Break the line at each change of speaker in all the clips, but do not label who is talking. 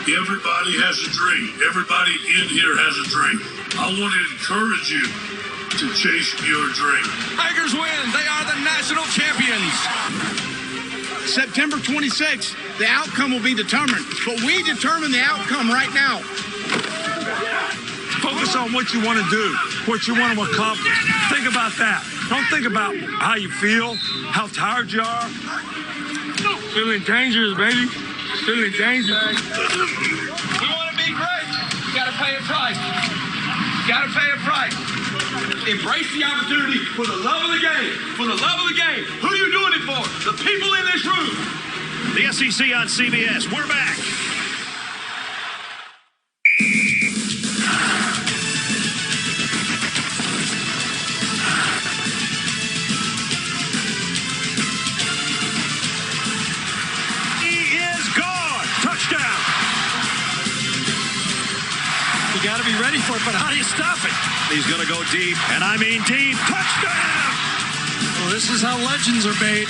Everybody has a dream. Everybody in here has a dream. I want to encourage you to chase your dream.
Tigers win. They are the national champions.
September 26th, the outcome will be determined, but we determine the outcome right now.
Focus on what you want to do, what you want to accomplish. Think about that. Don't think about how you feel, how tired you are. Feeling dangerous, baby. Feeling dangerous.
We want to be great. You got to pay a price. You got to pay a price. Embrace the opportunity for the love of the game. For the love of the game. Who are you doing it for? The people in this room.
The SEC on CBS. We're back. He is gone. Touchdown.
You got to be ready for it, but how do you stop it?
He's going to go deep, and I mean deep. Touchdown!
Well, this is how legends are made.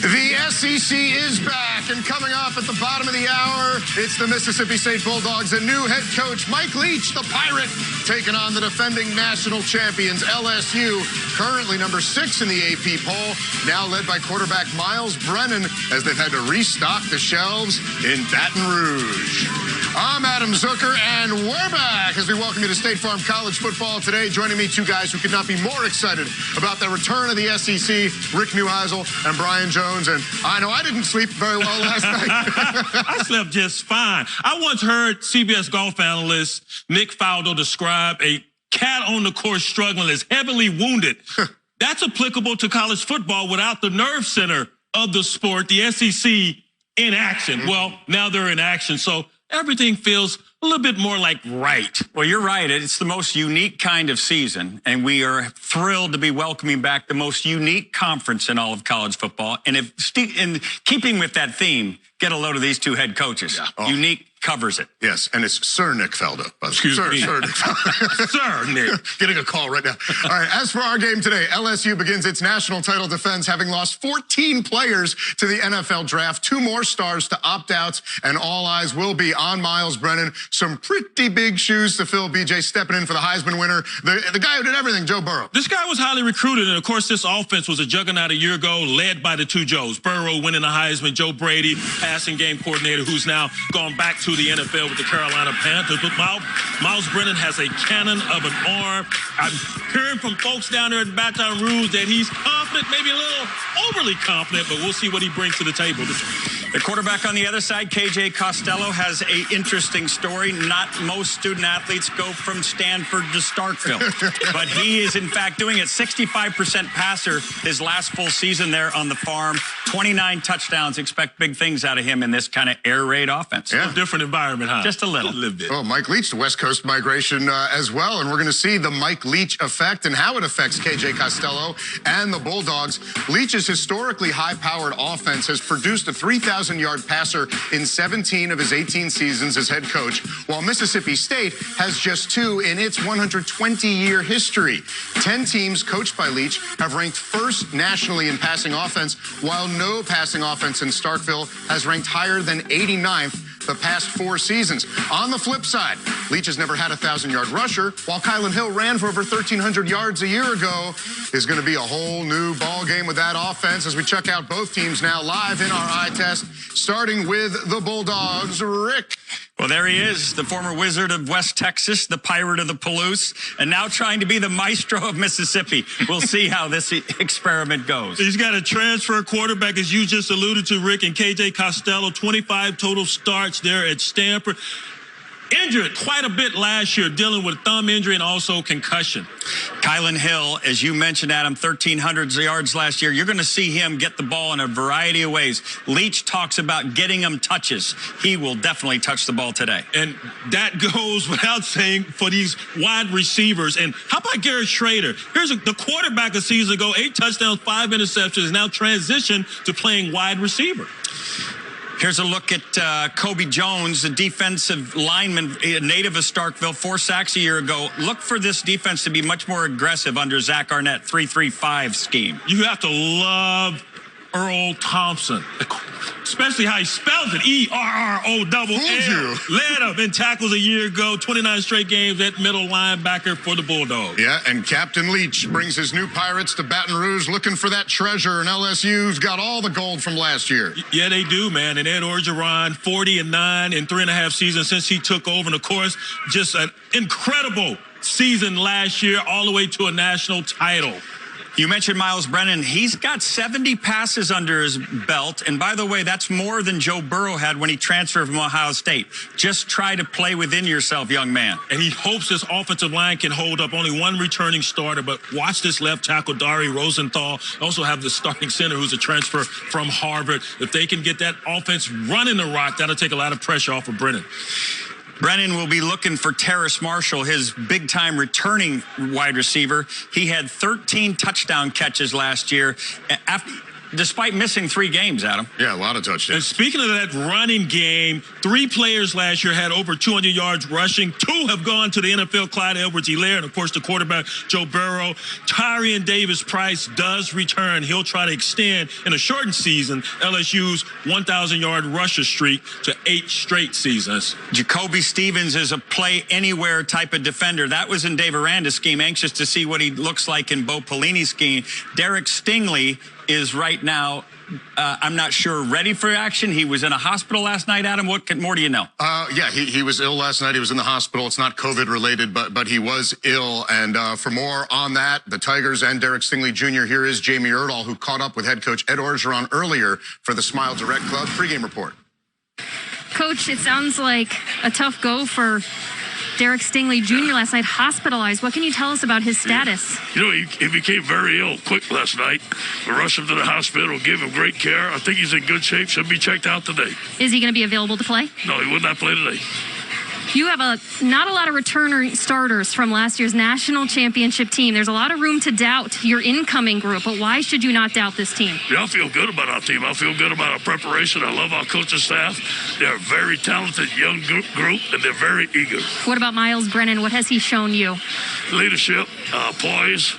The SEC is back, and coming up at the bottom of the hour, it's the Mississippi State Bulldogs and new head coach Mike Leach, the Pirate, taking on the defending national champions LSU, currently number 6 in the AP poll, now led by quarterback Miles Brennan as they've had to restock the shelves in Baton Rouge. I'm Adam Zucker, and we're back as we welcome you to State Farm College Football today. Joining me, two guys who could not be more excited about the return of the SEC, Rick Neuheisel and Brian Jones. And I know I didn't sleep very well last night.
I slept just fine. I once heard CBS golf analyst Nick Faldo describe a cat on the course struggling as heavily wounded. That's applicable to college football without the nerve center of the sport, the SEC, in action. Well, now they're in action, so everything feels a little bit more like right.
Well, you're right. It's the most unique kind of season, and we are thrilled to be welcoming back the most unique conference in all of college football. And if in keeping with that theme, get a load of these two head coaches. Yeah. Oh. Unique covers it.
Yes, and it's Sir Nick Faldo.
Excuse me.
Sir Nick Faldo.
Sir Nick.
Getting a call right now. All right, as for our game today, LSU begins its national title defense, having lost 14 players to the NFL draft, 2 more stars to opt-outs, and all eyes will be on Miles Brennan. Some pretty big shoes to fill. BJ stepping in for the Heisman winner, the guy who did everything, Joe Burrow.
This guy was highly recruited, and of course, this offense was a juggernaut a year ago, led by the two Joes. Burrow winning the Heisman, Joe Brady, passing game coordinator, who's now gone back to the NFL with the Carolina Panthers. But Miles Brennan has a cannon of an arm. I'm hearing from folks down there in Baton Rouge that he's confident, maybe a little overly confident, but we'll see what he brings to the table this week.
The quarterback on the other side, KJ Costello, has an interesting story. Not most student athletes go from Stanford to Starkville, but he is, in fact, doing it. 65% passer his last full season there on the farm. 29 touchdowns. Expect big things out of him in this kind of air raid offense.
Yeah. A different environment, huh?
Just a little.
A little bit.
Oh, Mike Leach, the West Coast migration as well, and we're going to see the Mike Leach effect and how it affects KJ Costello and the Bulldogs. Leach's historically high-powered offense has produced a 3,000-yard passer in 17 of his 18 seasons as head coach, while Mississippi State has just 2 in its 120-year history. 10 teams coached by Leach have ranked first nationally in passing offense, while no passing offense in Starkville has ranked higher than 89th the past 4 seasons. On the flip side, Leach has never had a 1,000-yard rusher, while Kylan Hill ran for over 1,300 yards a year ago. Is going to be a whole new ball game with that offense as we check out both teams now live in our eye test, starting with the Bulldogs. Rick.
Well, there he is, the former Wizard of West Texas, the Pirate of the Palouse, and now trying to be the Maestro of Mississippi. We'll see how this experiment goes.
He's got a transfer quarterback, as you just alluded to, Rick, and KJ Costello, 25 total starts there at Stanford. Injured quite a bit last year, dealing with thumb injury and also concussion.
Kylan Hill, as you mentioned, Adam, 1,300 yards last year. You're going to see him get the ball in a variety of ways. Leach talks about getting him touches. He will definitely touch the ball today.
And that goes without saying for these wide receivers. And how about Garrett Schrader? Here's the quarterback a season ago, 8 touchdowns, 5 interceptions, now transitioned to playing wide receiver.
Here's a look at Kobe Jones, the defensive lineman, a native of Starkville, 4 sacks a year ago. Look for this defense to be much more aggressive under Zach Arnett, 3-3-5 scheme.
You have to love Earl Thompson, especially how he spells it, E-R-R-O-double-L. Led him in tackles a year ago, 29 straight games at middle linebacker for the Bulldogs.
Yeah, and Captain Leach brings his new Pirates to Baton Rouge looking for that treasure, and LSU's got all the gold from last year.
Yeah, they do, man. And Ed Orgeron, 40-9 in 3.5 seasons since he took over. And, of course, just an incredible season last year, all the way to a national title.
You mentioned Miles Brennan. He's got 70 passes under his belt. And by the way, that's more than Joe Burrow had when he transferred from Ohio State. Just try to play within yourself, young man.
And he hopes this offensive line can hold up. Only one returning starter, but watch this left tackle, Dari Rosenthal. Also have the starting center, who's a transfer from Harvard. If they can get that offense running the rock, that'll take a lot of pressure off of Brennan.
Brennan will be looking for Terrace Marshall, his big-time returning wide receiver. He had 13 touchdown catches last year, despite missing 3 games, Adam.
Yeah, a lot of touchdowns.
And speaking of that running game, 3 players last year had over 200 yards rushing. 2 have gone to the NFL, Clyde Edwards-Helaire, and, of course, the quarterback, Joe Burrow. Tyrion Davis-Price does return. He'll try to extend, in a shortened season, LSU's 1,000-yard rusher streak to 8 straight seasons.
Jacoby Stevens is a play-anywhere type of defender. That was in Dave Aranda's scheme. Anxious to see what he looks like in Bo Pelini's scheme. Derek Stingley is right now, I'm not sure, ready for action. He was in a hospital last night, Adam. What more do you know?
Yeah, he was ill last night. He was in the hospital. It's not COVID-related, but he was ill. And for more on that, the Tigers and Derek Stingley Jr., here is Jamie Erdahl, who caught up with head coach Ed Orgeron earlier for the Smile Direct Club pregame report.
Coach, it sounds like a tough go for Derek Stingley Jr. last night, hospitalized. What can you tell us about his status?
You know, he became very ill quick last night. We rushed him to the hospital, gave him great care. I think he's in good shape. Should be checked out today.
Is he going to be available to play?
No, he will not play today.
You have not a lot of returner starters from last year's national championship team. There's a lot of room to doubt your incoming group, but why should you not doubt this team?
Yeah, I feel good about our team. I feel good about our preparation. I love our coaching staff. They're a very talented young group, and they're very eager.
What about Miles Brennan? What has he shown you?
Leadership, poise,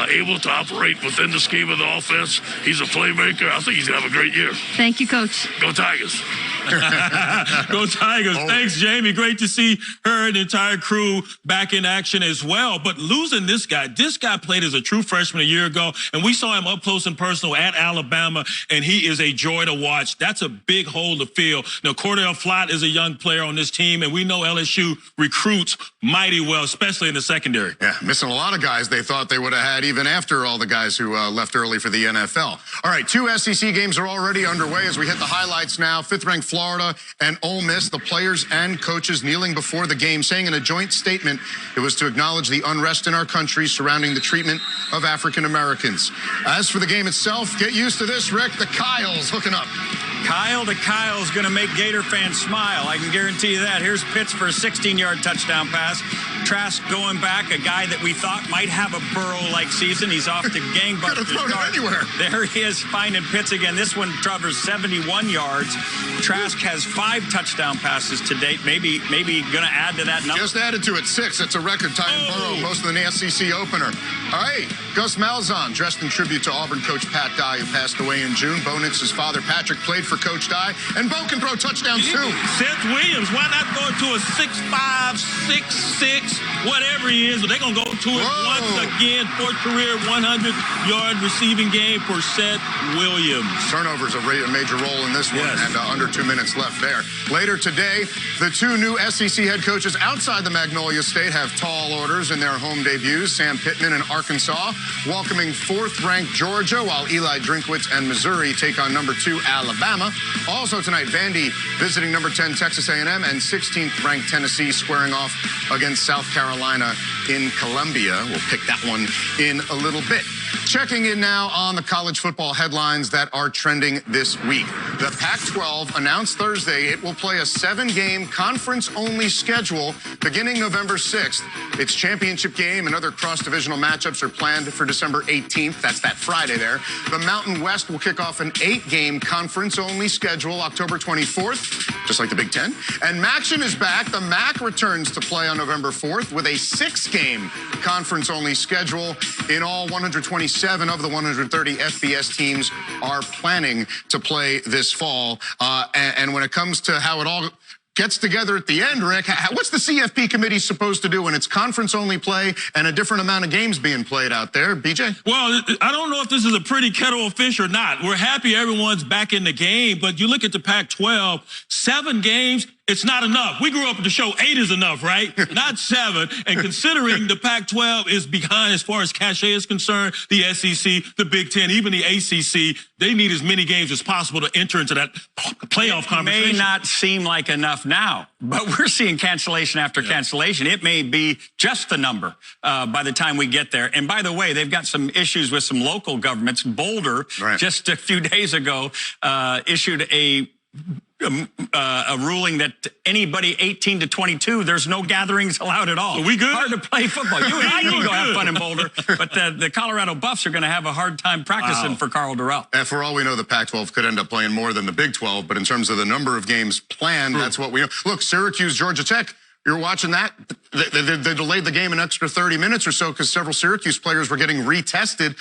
able to operate within the scheme of the offense. He's a playmaker. I think he's going to have a great year.
Thank you, Coach.
Go Tigers.
Go Tigers. Thanks, Jamie. Great to see her and the entire crew back in action as well. But losing this guy played as a true freshman a year ago, and we saw him up close and personal at Alabama, and he is a joy to watch. That's a big hole to fill. Now, Cordell Flott is a young player on this team, and we know LSU recruits mighty well, especially in the secondary.
Yeah, missing a lot of guys they thought they would have had even after all the guys who left early for the NFL. All right, 2 SEC games are already underway as we hit the highlights now. 5th-ranked Florida and Ole Miss, the players and coaches kneeling before the game, saying in a joint statement it was to acknowledge the unrest in our country surrounding the treatment of African Americans. As for the game itself, get used to this, Rick. The Kyles hooking up.
Kyle to Kyle's going to make Gator fans smile. I can guarantee you that. Here's Pitts for a 16-yard touchdown pass. Trask going back, a guy that we thought might have a Burrow-like season. He's off to gangbusters.
Anywhere.
There he is, finding Pitts again. This one covers 71 yards. Trask has 5 touchdown passes to date. Maybe going to add to that number.
Just added to it 6. That's a record time in Burrow, most of the SEC opener. All right, Gus Malzahn, dressed in tribute to Auburn coach Pat Dye, who passed away in June. Bo Nix's father, Patrick, played for Coach Dye, and Bo can throw touchdowns too.
Seth Williams, why not go to a 6'5", 6'6", whatever he is, but they're going to go to it once again. 4th career 100-yard receiving game for Seth Williams.
Turnovers a major role in this one, and under 2 minutes left there. Later today, the 2 new SEC head coaches outside the Magnolia State have tall orders in their home debuts. Sam Pittman in Arkansas welcoming 4th-ranked Georgia, while Eli Drinkwitz and Missouri take on number 2 Alabama. Also tonight, Vandy visiting number 10 Texas A&M, and 16th-ranked Tennessee squaring off against South South Carolina in Columbia. We'll pick that one in a little bit. Checking in now on the college football headlines that are trending this week. The Pac-12 announced Thursday it will play a 7-game conference-only schedule beginning November 6th. Its championship game and other cross-divisional matchups are planned for December 18th. That's that Friday there. The Mountain West will kick off an 8-game conference-only schedule October 24th, just like the Big Ten. And MACtion is back. The MAC returns to play on November 4th with a 6-game conference-only schedule. In all, 127 of the 130 FBS teams are planning to play this fall. And when it comes to how it all gets together at the end, Rick, what's the CFP committee supposed to do when it's conference-only play and a different amount of games being played out there? BJ?
Well, I don't know if this is a pretty kettle of fish or not. We're happy everyone's back in the game, but you look at the Pac-12, 7 games, it's not enough. We grew up with the show 8 is enough, right? Not 7. And considering the Pac-12 is behind as far as cachet is concerned, the SEC, the Big Ten, even the ACC, they need as many games as possible to enter into that playoff conversation.
It may not seem like enough now, but we're seeing cancellation after cancellation. It may be just the number by the time we get there. And by the way, they've got some issues with some local governments. Boulder, just a few days ago, issued a ruling that anybody 18 to 22, there's no gatherings allowed at all.
Are we good?
Hard to play football. You and I can go have fun in Boulder, but the Colorado Buffs are going to have a hard time practicing for Carl Durrell.
And for all we know, the Pac-12 could end up playing more than the Big 12, but in terms of the number of games planned, that's what we know. Look, Syracuse, Georgia Tech, you're watching that. They delayed the game an extra 30 minutes or so because several Syracuse players were getting retested.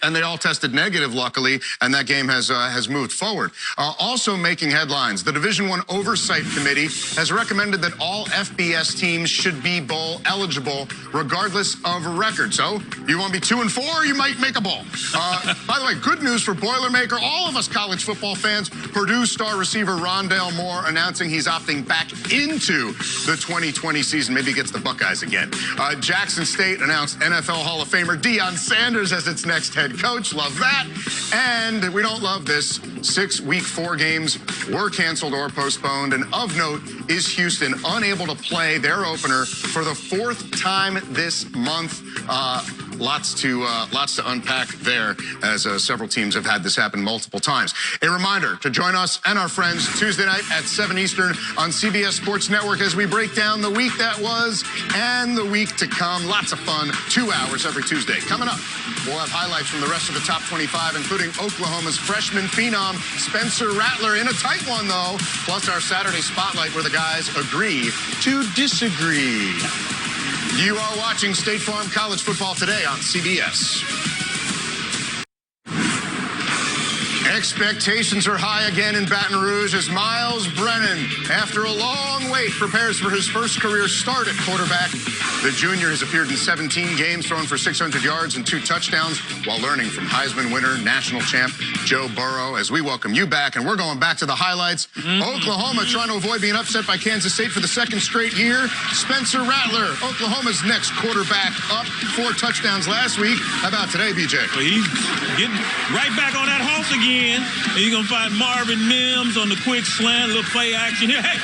And they all tested negative, luckily, and that game has moved forward. Also making headlines, the Division I Oversight Committee has recommended that all FBS teams should be bowl eligible regardless of record. So you want to be 2-4, you might make a bowl. By the way, good news for Boilermaker. All of us college football fans, Purdue star receiver Rondale Moore announcing he's opting back into the 2020 season. Maybe he gets the Buckeyes again. Jackson State announced NFL Hall of Famer Deion Sanders as its next head coach. Love that. And we don't love this. 6 Week 4 games were canceled or postponed. And of note is Houston unable to play their opener for the 4th time this month. Lots to unpack there, as several teams have had this happen multiple times. A reminder to join us and our friends Tuesday night at 7 Eastern on CBS Sports Network as we break down the week that was and the week to come. Lots of fun, 2 hours every Tuesday. Coming up, we'll have highlights from the rest of the top 25, including Oklahoma's freshman phenom Spencer Rattler in a tight one, though, plus our Saturday Spotlight where the guys agree to disagree. You are watching State Farm College Football today on CBS. Expectations are high again in Baton Rouge as Miles Brennan, after a long wait, prepares for his first career start at quarterback. The junior has appeared in 17 games, thrown for 600 yards and 2 touchdowns, while learning from Heisman winner, national champ Joe Burrow. As we welcome you back, and we're going back to the highlights. Oklahoma trying to avoid being upset by Kansas State for the 2nd straight year. Spencer Rattler, Oklahoma's next quarterback, up 4 touchdowns last week. How about today, BJ?
Well, he's getting right back on that horse again. And you're going to find Marvin Mims on the quick slant, little play action here. Hey,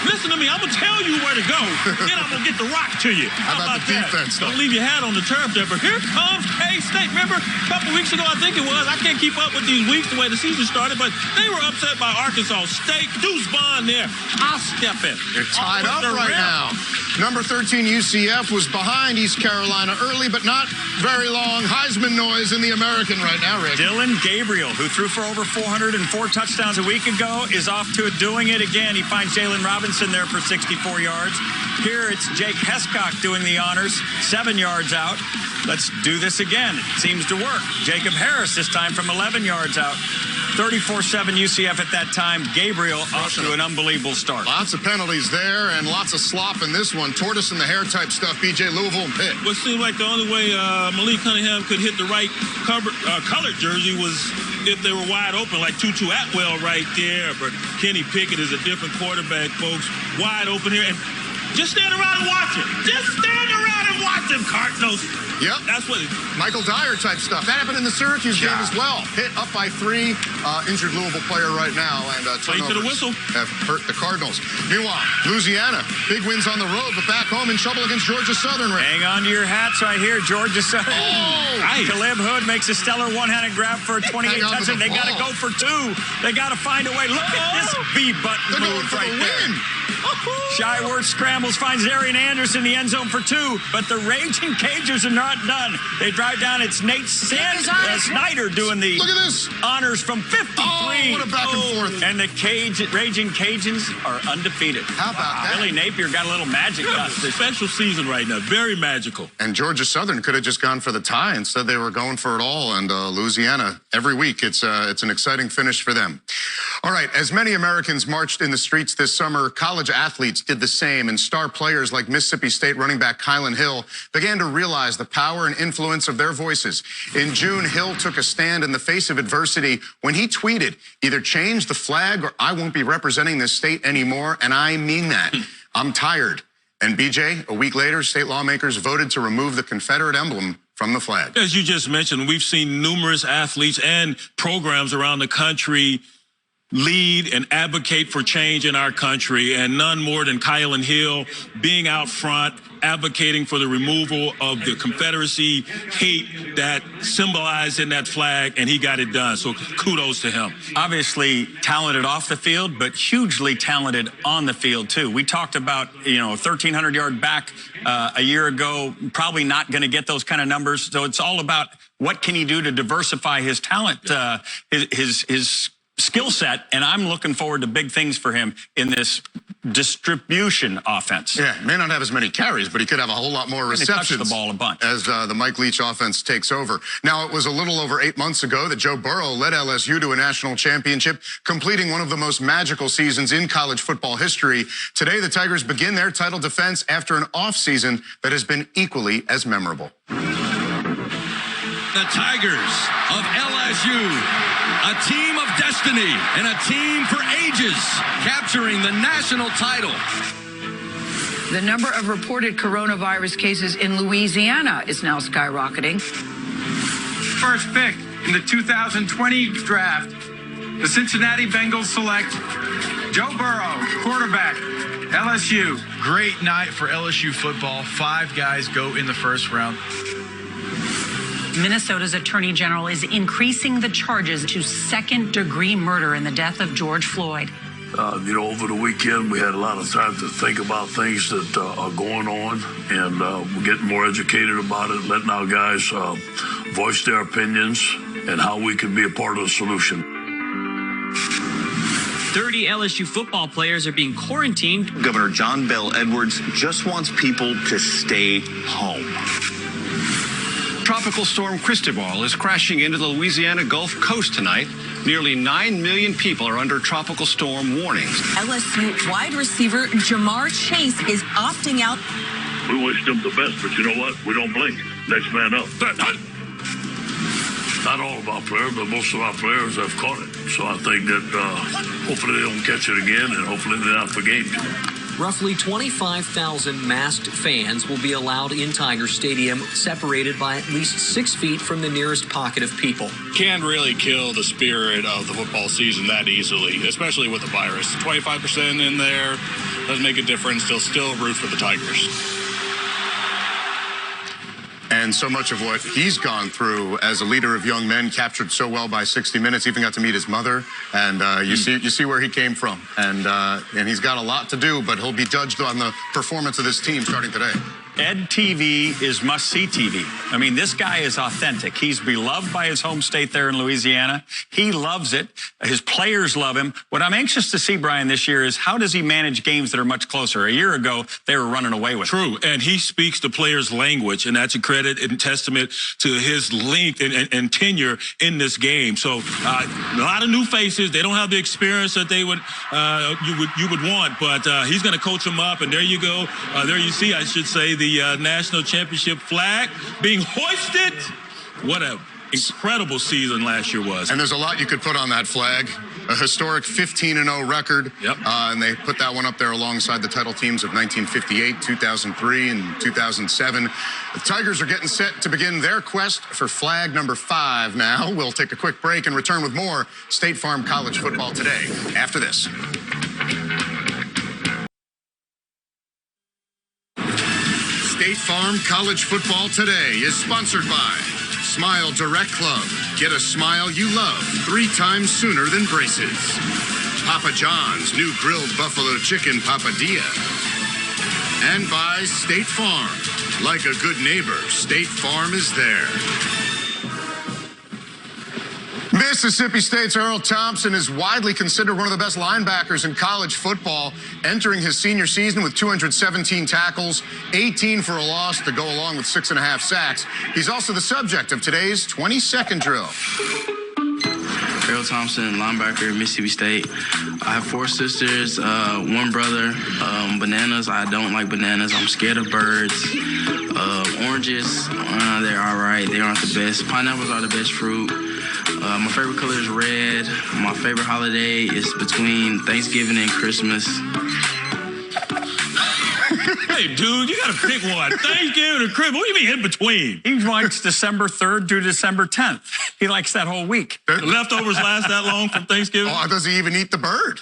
listen to me. I'm going to tell you where to go. Then I'm going to get the rock to you.
How about the defense, though?
Don't leave your hat on the turf there. But here comes K-State. Remember, a couple weeks ago, I think it was, I can't keep up with these weeks the way the season started, but they were upset by Arkansas State. Deuce Bond there. I'll step in.
They're tied up right now. Number 13 UCF was behind East Carolina early, but not very long. Heisman noise in the American right now, Rick.
Dylan Gabriel, who threw for over 404 touchdowns a week ago, is off to doing it again. He finds Jalen Robinson there for 64 yards. Here it's Jake Hescock doing the honors, 7 yards out. Let's do this again. It seems to work. Jacob Harris this time from 11 yards out. 34-7 UCF at that time. Gabriel off to an unbelievable start.
Lots of penalties there and lots of slop in this one. Tortoise in the hair type stuff, BJ, Louisville and Pitt.
What seemed like the only way Malik Cunningham could hit the right colored jersey was if they were wide open, like Tutu Atwell right there. But Kenny Pickett is a different quarterback, folks. Wide open here. And just stand around and watch him. Just stand around and watch him, Carson. No.
Yep.
That's what.
Michael Dyer type stuff. That happened in the Syracuse game as well. Hit up by 3, injured Louisville player right now, and
Play to the whistle.
have hurt the Cardinals. Meanwhile, Louisiana, big wins on the road, but back home in trouble against Georgia Southern.
Hang on to your hats right here, Georgia Southern.
Oh!
Caleb Hood makes a stellar one-handed grab for a 28 touchdown. They got to go for 2. They got to find a way. Look at this B-button move right there. Shyworth scrambles, finds Arian Anderson in the end zone for 2, but the Raging Cajuns are not done. They drive down. It's Nate Snyder doing the honors from 53.
Oh, what a back and forth.
And the Raging Cajuns are undefeated.
How about that?
Billy Napier got a little magic dust.
Special season right now. Very magical.
And Georgia Southern could have just gone for the tie. Instead, they were going for it all. And Louisiana, every week, it's an exciting finish for them. All right, as many Americans marched in the streets this summer, college athletes did the same, and star players like Mississippi State running back Kylan Hill began to realize the power and influence of their voices. In June, Hill took a stand in the face of adversity when he tweeted, "Either change the flag or I won't be representing this state anymore, and I mean that. I'm tired." And BJ, a week later, state lawmakers voted to remove the Confederate emblem from the flag.
As you just mentioned, we've seen numerous athletes and programs around the country lead and advocate for change in our country, and none more than Kylan Hill being out front, advocating for the removal of the Confederacy hate that symbolized in that flag, and he got it done. So kudos to him.
Obviously talented off the field, but hugely talented on the field too. We talked about, 1,300-yard back a year ago, probably not going to get those kind of numbers. So it's all about what can he do to diversify his talent, his skill set, and I'm looking forward to big things for him in this distribution offense.
Yeah, may not have as many carries, but he could have a whole lot more receptions.
He touched the ball a bunch.
As the Mike Leach offense takes over. Now, it was a little over 8 months ago that Joe Burrow led LSU to a national championship, completing one of the most magical seasons in college football history. Today, the Tigers begin their title defense after an offseason that has been equally as memorable.
The Tigers of LSU, a team of destiny and a team for ages, capturing the national title.
The number of reported coronavirus cases in Louisiana is now skyrocketing.
First pick in the 2020 draft, the Cincinnati Bengals select Joe Burrow, quarterback, LSU.
Great night for LSU football. 5 guys go in the first round.
Minnesota's attorney general is increasing the charges to second-degree murder in the death of George Floyd.
Over the weekend, we had a lot of time to think about things that are going on, and we're getting more educated about it, letting our guys voice their opinions and how we can be a part of the solution.
30 LSU football players are being quarantined.
Governor John Bel Edwards just wants people to stay home.
Tropical storm Cristobal is crashing into the Louisiana Gulf Coast tonight. Nearly 9 million people are under tropical storm warnings.
LSU wide receiver Jamar Chase is opting out.
We wish them the best, but you know what? We don't blink. Next man up. Not all of our players, but most of our players have caught it. So I think that hopefully they don't catch it again, and hopefully they're out for game 2.
Roughly 25,000 masked fans will be allowed in Tiger Stadium, separated by at least 6 feet from the nearest pocket of people.
Can't really kill the spirit of the football season that easily, especially with the virus. 25% in there doesn't make a difference. They'll still root for the Tigers.
And so much of what he's gone through as a leader of young men, captured so well by 60 Minutes, even got to meet his mother. And you see where he came from. And he's got a lot to do, but he'll be judged on the performance of this team starting today.
Ed TV is must-see TV. I mean, this guy is authentic. He's beloved by his home state there in Louisiana. He loves it. His players love him. What I'm anxious to see, Brian, this year is how does he manage games that are much closer? A year ago, they were running away with it.
True, and he speaks the players' language, and that's a credit and testament to his length and tenure in this game. So a lot of new faces. They don't have the experience that they would you would want, but he's going to coach them up, and there you go. There you see, I should say, the national championship flag being hoisted. What an incredible season last year was.
And there's a lot you could put on that flag. a historic 15-0 record.
Yep.
And they put that one up there alongside the title teams of 1958, 2003, and 2007. The Tigers are getting set to begin their quest for flag number 5 now. We'll take a quick break and return with more State Farm College Football Today after this. State Farm College Football Today is sponsored by Smile Direct Club. Get a smile you love 3 times sooner than braces. Papa John's new grilled buffalo chicken papadilla. And by State Farm. Like a good neighbor, State Farm is there. Mississippi State's Earl Thompson is widely considered one of the best linebackers in college football, entering his senior season with 217 tackles, 18 for a loss to go along with 6.5 sacks. He's also the subject of today's 20-second drill.
Earl Thompson, linebacker at Mississippi State. I have 4 sisters, 1 brother. Bananas, I don't like bananas. I'm scared of birds. Oranges, they're all right. They aren't the best. Pineapples are the best fruit. My favorite color is red. My favorite holiday is between Thanksgiving and Christmas.
Hey, dude, you got to pick one. Thanksgiving or Christmas? What do you mean in between?
He likes December 3rd through December 10th. He likes that whole week.
The leftovers last that long from Thanksgiving?
Oh, does he even eat the bird?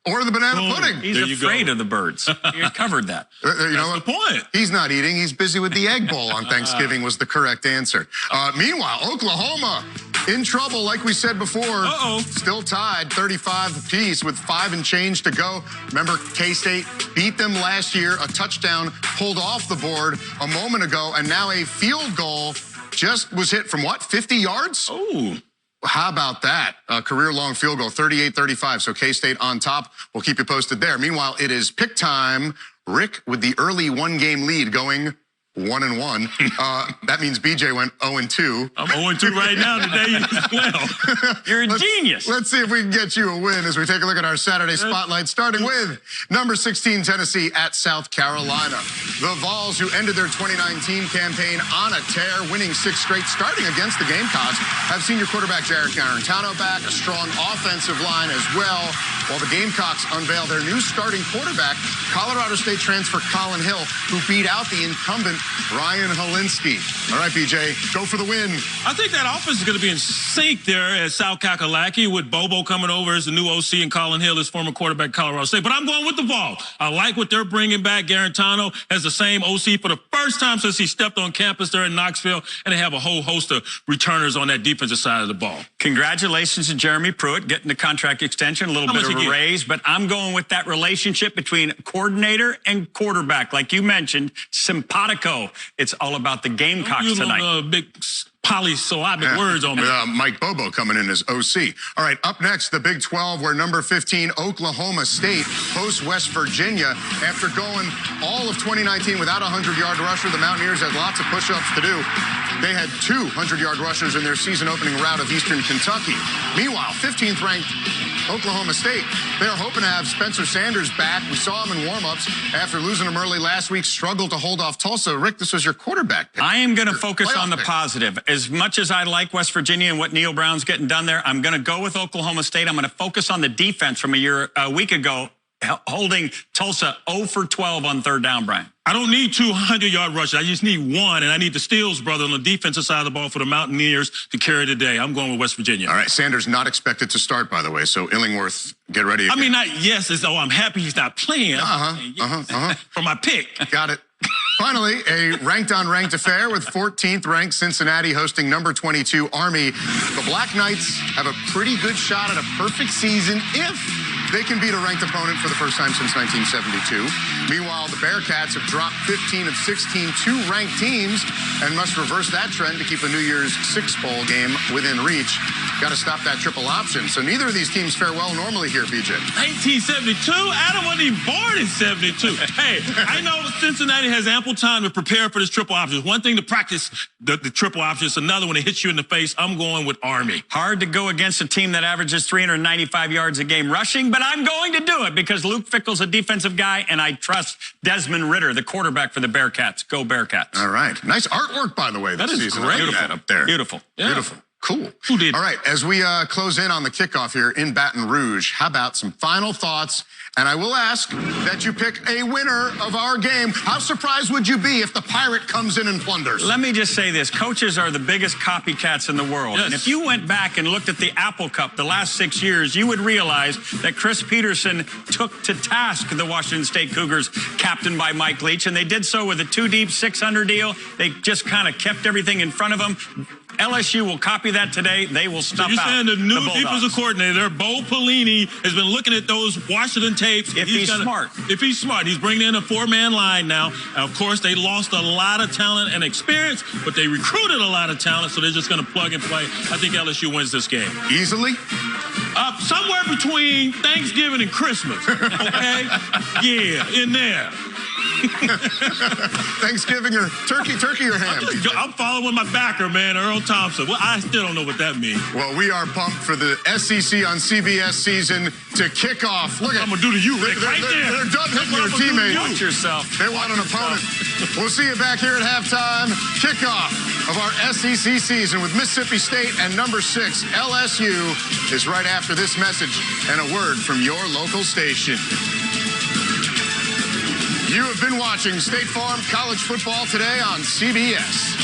Or the banana pudding?
He's afraid of the birds. You covered that.
You know what?
The point.
He's not eating. He's busy with the Egg Bowl on Thanksgiving was the correct answer. Meanwhile, Oklahoma in trouble, like we said before. Still tied 35 apiece with 5 and change to go. Remember, K-State beat them last year. A touchdown pulled off the board a moment ago, and now a field goal just was hit from what, 50 yards?
Oh.
How about that? A career-long field goal, 38-35. So K-State on top. We'll keep you posted there. Meanwhile, it is pick time. Rick with the early 1-game lead going 1-1. That means BJ went 0-2.
I'm 0-2 right now today as well.
You're a genius.
Let's see if we can get you a win as we take a look at our Saturday spotlight, starting with number 16 Tennessee at South Carolina. The Vols, who ended their 2019 campaign on a tear, winning 6 straight, starting against the Gamecocks, have senior quarterback Jarek Garantano back, a strong offensive line as well. While the Gamecocks unveil their new starting quarterback, Colorado State transfer Colin Hill, who beat out the incumbent Ryan Helinski. All right, BJ, go for the win.
I think that offense is going to be in sync there at South Kakalaki with Bobo coming over as the new OC and Colin Hill as former quarterback at Colorado State. But I'm going with the Vols. I like what they're bringing back. Garantano has the same OC for the first time since he stepped on campus there in Knoxville, and they have a whole host of returners on that defensive side of the ball.
Congratulations to Jeremy Pruitt getting the contract extension, a little bit of a raise, but I'm going with that relationship between coordinator and quarterback. Like you mentioned, simpatico. It's all about the Gamecocks tonight.
Big polysyllabic words on me.
Mike Bobo coming in as OC. All right, up next, the Big 12, where number 15, Oklahoma State, hosts West Virginia. After going all of 2019 without a 100-yard rusher, the Mountaineers had lots of push-ups to do. They had 2 100-yard rushers in their season-opening route of Eastern Kentucky. Meanwhile, 15th-ranked Oklahoma State, they're hoping to have Spencer Sanders back. We saw him in warm-ups after losing him early last week, struggled to hold off Tulsa. Rick, this was your quarterback pick.
I am going to focus on the positive. As much as I like West Virginia and what Neil Brown's getting done there, I'm going to go with Oklahoma State. I'm going to focus on the defense from a week ago, holding Tulsa 0 for 12 on 3rd down, Brian.
I don't need 2 100-yard rushes. I just need 1, and I need the Steele brother on the defensive side of the ball for the Mountaineers to carry the day. I'm going with West Virginia.
All right, Sanders not expected to start, by the way, so Illingworth, get ready again.
I mean, I'm happy he's not playing. For my pick.
Got it. Finally, a ranked-on-ranked affair with 14th-ranked Cincinnati hosting number 22 Army. The Black Knights have a pretty good shot at a perfect season if they can beat a ranked opponent for the first time since 1972. Meanwhile, the Bearcats have dropped 15 of 16 to ranked teams and must reverse that trend to keep a New Year's Six bowl game within reach. Got to stop that triple option. So neither of these teams fare well normally here, BJ.
1972? Adam wasn't even born in 72. Hey, I know Cincinnati has ample time to prepare for this triple option. One thing to practice the triple option. It's another one that hits you in the face. I'm going with Army.
Hard to go against a team that averages 395 yards a game rushing, but I'm going to do it because Luke Fickell's a defensive guy, and I trust Desmond Ridder, the quarterback for the Bearcats. Go Bearcats.
All right. Nice artwork, by the way, this season.
Great.
Beautiful up there.
Beautiful.
Yeah.
Beautiful. Cool.
Who did?
All right, as we close in on the kickoff here in Baton Rouge, how about some final thoughts? And I will ask that you pick a winner of our game. How surprised would you be if the Pirate comes in and plunders?
Let me just say this. Coaches are the biggest copycats in the world.
Yes.
And if you went back and looked at the Apple Cup the last 6 years, you would realize that Chris Peterson took to task the Washington State Cougars, captained by Mike Leach, and they did so with a 2-deep, 600 deal. They just kind of kept everything in front of them. LSU will copy that today. They will stop out.
So you're saying the new
Bulldogs.
defensive coordinator, Bo Pelini, has been looking at those Washington tapes.
If he's smart.
If he's smart. He's bringing in a 4-man line now. And of course, they lost a lot of talent and experience, but they recruited a lot of talent, so they're just going to plug and play. I think LSU wins this game.
Easily?
Somewhere between Thanksgiving and Christmas, okay? Yeah, in there.
Thanksgiving or turkey or ham?
I'm following my backer, man, Earl Thompson. Well, I still don't know what that means.
Well, we are pumped for the SEC on CBS season to kick off. Look at
I'm going to do to you, Rick,
they're,
right there.
They're done hitting your teammates.
Watch yourself.
They want an opponent. We'll see you back here at halftime. Kickoff of our SEC season with Mississippi State and number 6, LSU, is right after this message and a word from your local station. You have been watching State Farm College Football today on CBS.